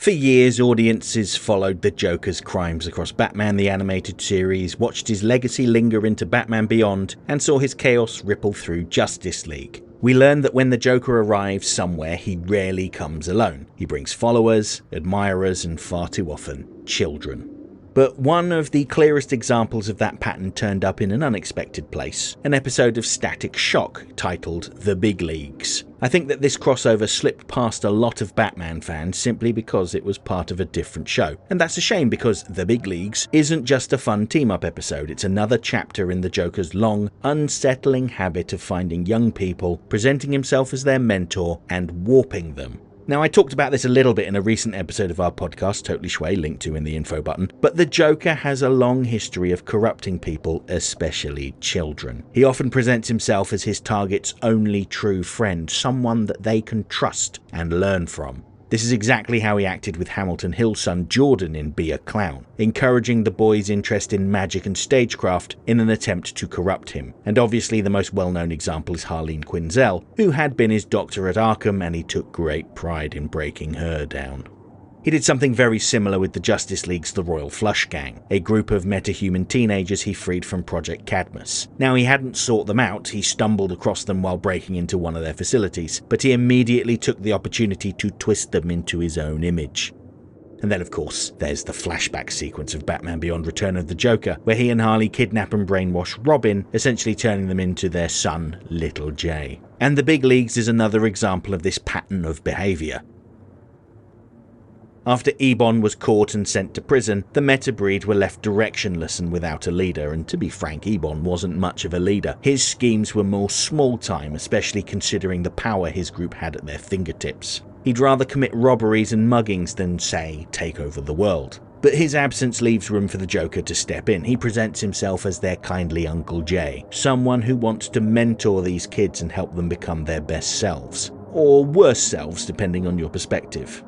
For years, audiences followed the Joker's crimes across Batman the Animated Series, watched his legacy linger into Batman Beyond, and saw his chaos ripple through Justice League. We learned that when the Joker arrives somewhere, he rarely comes alone. He brings followers, admirers, and far too often, children. But one of the clearest examples of that pattern turned up in an unexpected place, an episode of Static Shock titled The Big Leagues. I think that this crossover slipped past a lot of Batman fans simply because it was part of a different show. And that's a shame because The Big Leagues isn't just a fun team-up episode, it's another chapter in the Joker's long, unsettling habit of finding young people, presenting himself as their mentor, and warping them. Now, I talked about this a little bit in a recent episode of our podcast, Totally Shui, linked to in the info button, but the Joker has a long history of corrupting people, especially children. He often presents himself as his target's only true friend, someone that they can trust and learn from. This is exactly how he acted with Hamilton Hill's son Jordan in Be a Clown, encouraging the boy's interest in magic and stagecraft in an attempt to corrupt him. And obviously the most well-known example is Harleen Quinzel, who had been his doctor at Arkham, and he took great pride in breaking her down. He did something very similar with the Justice League's The Royal Flush Gang, a group of metahuman teenagers he freed from Project Cadmus. Now, he hadn't sought them out, he stumbled across them while breaking into one of their facilities, but he immediately took the opportunity to twist them into his own image. And then, of course, there's the flashback sequence of Batman Beyond Return of the Joker, where he and Harley kidnap and brainwash Robin, essentially turning them into their son, Little J. And The Big Leagues is another example of this pattern of behaviour. After Ebon was caught and sent to prison, the Metabreed were left directionless and without a leader, and to be frank, Ebon wasn't much of a leader. His schemes were more small-time, especially considering the power his group had at their fingertips. He'd rather commit robberies and muggings than, say, take over the world. But his absence leaves room for the Joker to step in. He presents himself as their kindly Uncle Jay, someone who wants to mentor these kids and help them become their best selves. Or worse selves, depending on your perspective.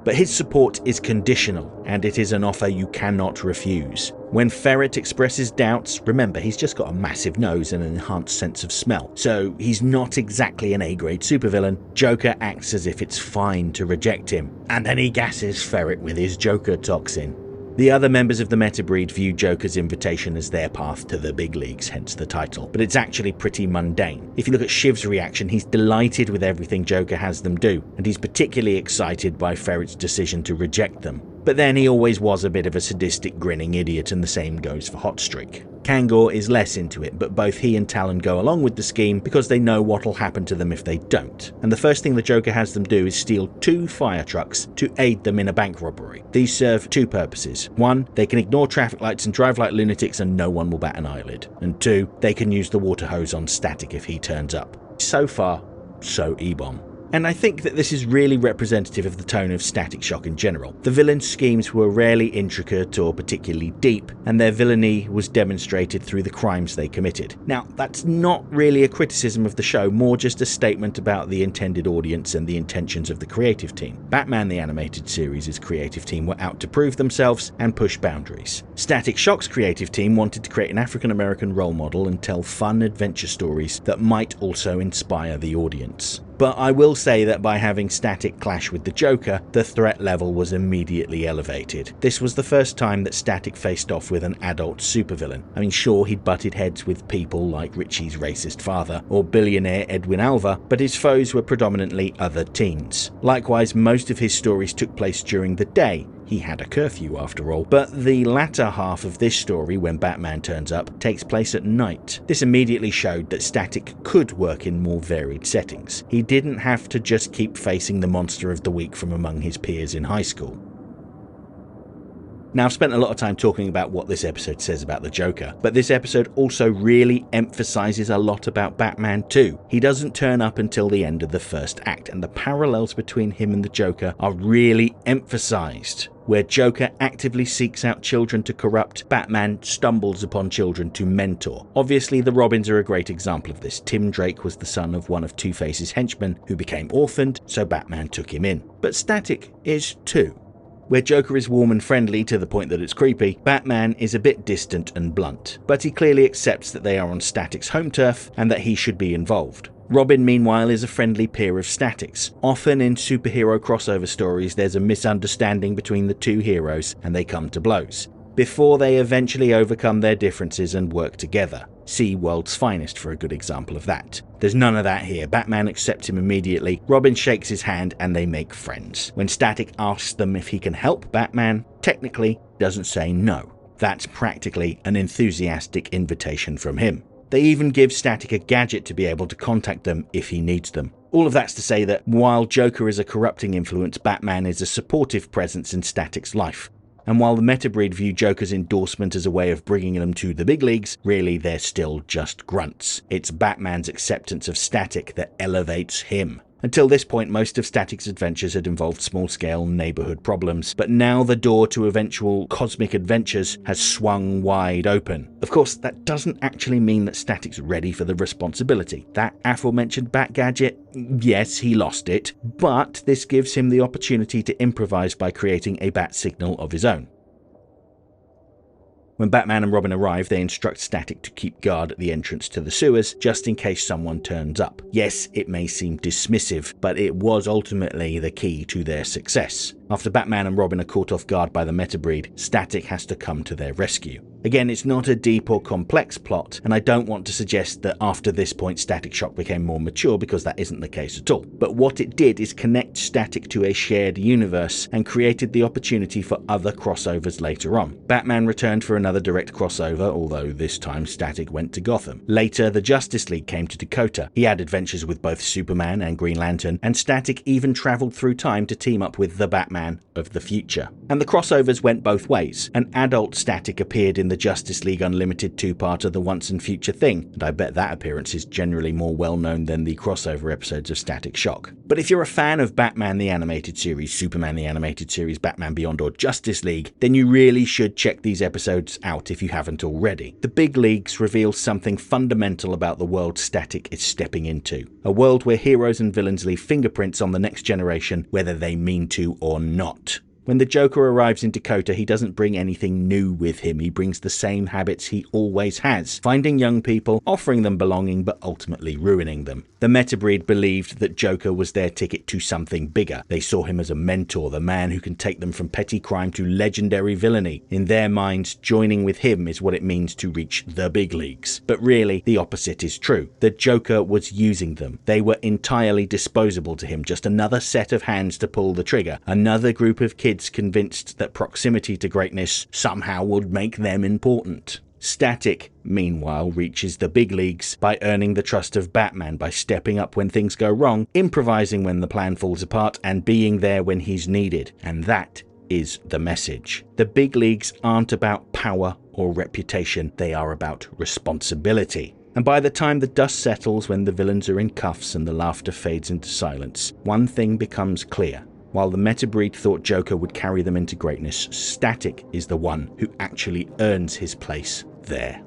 But his support is conditional, and it is an offer you cannot refuse. When Ferret expresses doubts, remember he's just got a massive nose and an enhanced sense of smell, so he's not exactly an A-grade supervillain. Joker acts as if it's fine to reject him, and then he gasses Ferret with his Joker toxin. The other members of the Metabreed view Joker's invitation as their path to the big leagues, hence the title, but it's actually pretty mundane. If you look at Shiv's reaction, he's delighted with everything Joker has them do, and he's particularly excited by Ferret's decision to reject them. But then he always was a bit of a sadistic grinning idiot, and the same goes for Hotstreak. Kangor is less into it, but both he and Talon go along with the scheme because they know what'll happen to them if they don't. And the first thing the Joker has them do is steal 2 fire trucks to aid them in a bank robbery. These serve 2 purposes. 1, they can ignore traffic lights and drive like lunatics and no one will bat an eyelid. And 2, they can use the water hose on Static if he turns up. So far, so Ebon. And I think that this is really representative of the tone of Static Shock in general. The villains' schemes were rarely intricate or particularly deep, and their villainy was demonstrated through the crimes they committed. Now, that's not really a criticism of the show, more just a statement about the intended audience and the intentions of the creative team. Batman the Animated Series' creative team were out to prove themselves and push boundaries. Static Shock's creative team wanted to create an African-American role model and tell fun adventure stories that might also inspire the audience. But I will say that by having Static clash with the Joker, the threat level was immediately elevated. This was the first time that Static faced off with an adult supervillain. I mean, sure, he'd butted heads with people like Richie's racist father or billionaire Edwin Alva, but his foes were predominantly other teens. Likewise, most of his stories took place during the day. He had a curfew after all, but the latter half of this story, when Batman turns up, takes place at night. This immediately showed that Static could work in more varied settings. He didn't have to just keep facing the monster of the week from among his peers in high school. Now, I've spent a lot of time talking about what this episode says about the Joker, but this episode also really emphasizes a lot about Batman too. He doesn't turn up until the end of the first act, and the parallels between him and the Joker are really emphasized. Where Joker actively seeks out children to corrupt, Batman stumbles upon children to mentor. Obviously, the Robins are a great example of this. Tim Drake was the son of one of Two-Face's henchmen who became orphaned, so Batman took him in. But Static is too. Where Joker is warm and friendly to the point that it's creepy, Batman is a bit distant and blunt, but he clearly accepts that they are on Static's home turf and that he should be involved. Robin, meanwhile, is a friendly peer of Static's. Often in superhero crossover stories, there's a misunderstanding between the two heroes and they come to blows, before they eventually overcome their differences and work together. See World's Finest for a good example of that. There's none of that here. Batman accepts him immediately, Robin shakes his hand, and they make friends. When Static asks them if he can help Batman, technically doesn't say no. That's practically an enthusiastic invitation from him. They even give Static a gadget to be able to contact them if he needs them. All of that's to say that while Joker is a corrupting influence, Batman is a supportive presence in Static's life. And while the Metabreed view Joker's endorsement as a way of bringing them to the big leagues, really they're still just grunts. It's Batman's acceptance of Static that elevates him. Until this point, most of Static's adventures had involved small-scale neighborhood problems, but now the door to eventual cosmic adventures has swung wide open. Of course, that doesn't actually mean that Static's ready for the responsibility. That aforementioned Bat gadget, yes, he lost it, but this gives him the opportunity to improvise by creating a bat signal of his own. When Batman and Robin arrive, they instruct Static to keep guard at the entrance to the sewers, just in case someone turns up. Yes, it may seem dismissive, but it was ultimately the key to their success. After Batman and Robin are caught off guard by the Metabreed, Static has to come to their rescue. Again, it's not a deep or complex plot, and I don't want to suggest that after this point Static Shock became more mature, because that isn't the case at all. But what it did is connect Static to a shared universe and created the opportunity for other crossovers later on. Batman returned for another direct crossover, although this time Static went to Gotham. Later, the Justice League came to Dakota. He had adventures with both Superman and Green Lantern, and Static even travelled through time to team up with the Batman of the future. And the crossovers went both ways. An adult Static appeared in the Justice League Unlimited two-parter The Once and Future Thing, and I bet that appearance is generally more well-known than the crossover episodes of Static Shock. But if you're a fan of Batman the Animated Series, Superman the Animated Series, Batman Beyond, or Justice League, then you really should check these episodes out if you haven't already. The big leagues reveal something fundamental about the world Static is stepping into. A world where heroes and villains leave fingerprints on the next generation, whether they mean to or not. When the Joker arrives in Dakota, he doesn't bring anything new with him. He brings the same habits he always has, finding young people, offering them belonging, but ultimately ruining them. The Metabreed believed that Joker was their ticket to something bigger. They saw him as a mentor, the man who can take them from petty crime to legendary villainy. In their minds, joining with him is what it means to reach the big leagues. But really, the opposite is true. The Joker was using them. They were entirely disposable to him, just another set of hands to pull the trigger, another group of kids convinced that proximity to greatness somehow would make them important. Static, meanwhile, reaches the big leagues by earning the trust of Batman by stepping up when things go wrong, improvising when the plan falls apart, and being there when he's needed. And that is the message. The big leagues aren't about power or reputation, they are about responsibility. And by the time the dust settles, when the villains are in cuffs and the laughter fades into silence, one thing becomes clear. While the Metabreed thought Joker would carry them into greatness, Static is the one who actually earns his place there.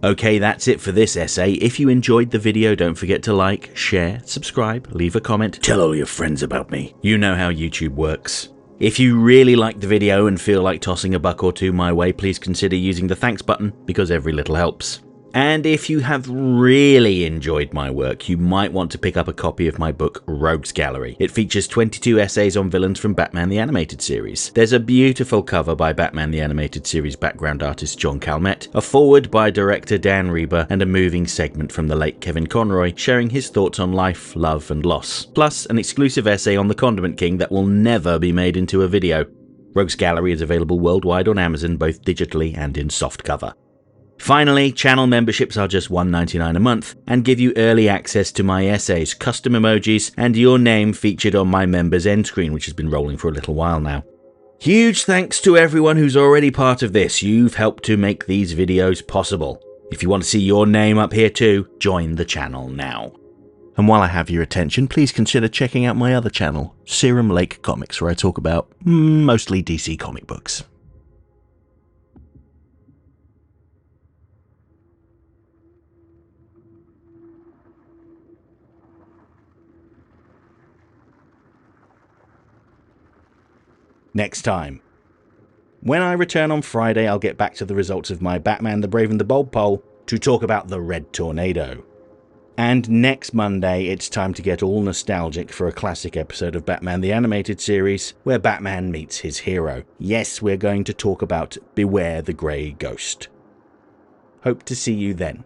Okay, that's it for this essay. If you enjoyed the video, don't forget to like, share, subscribe, leave a comment, tell all your friends about me. You know how YouTube works. If you really liked the video and feel like tossing a buck or two my way, please consider using the thanks button, because every little helps. And if you have really enjoyed my work, you might want to pick up a copy of my book, Rogues Gallery. It features 22 essays on villains from Batman the Animated Series. There's a beautiful cover by Batman the Animated Series background artist John Calmette, a foreword by director Dan Reber, and a moving segment from the late Kevin Conroy sharing his thoughts on life, love, and loss. Plus, an exclusive essay on the Condiment King that will never be made into a video. Rogues Gallery is available worldwide on Amazon, both digitally and in softcover. Finally, channel memberships are just $1.99 a month and give you early access to my essays, custom emojis, and your name featured on my members end screen, which has been rolling for a little while now. Huge thanks to everyone who's already part of this. You've helped to make these videos possible. If you want to see your name up here too, join the channel now. And while I have your attention, please consider checking out my other channel, Serum Lake Comics, where I talk about mostly DC comic books. Next time, When I return on Friday, I'll get back to the results of my Batman the Brave and the Bold poll to talk about the Red Tornado. And next Monday, it's time to get all nostalgic for a classic episode of Batman the Animated Series, where Batman meets his hero. Yes, we're going to talk about Beware the Grey Ghost. Hope to see you then.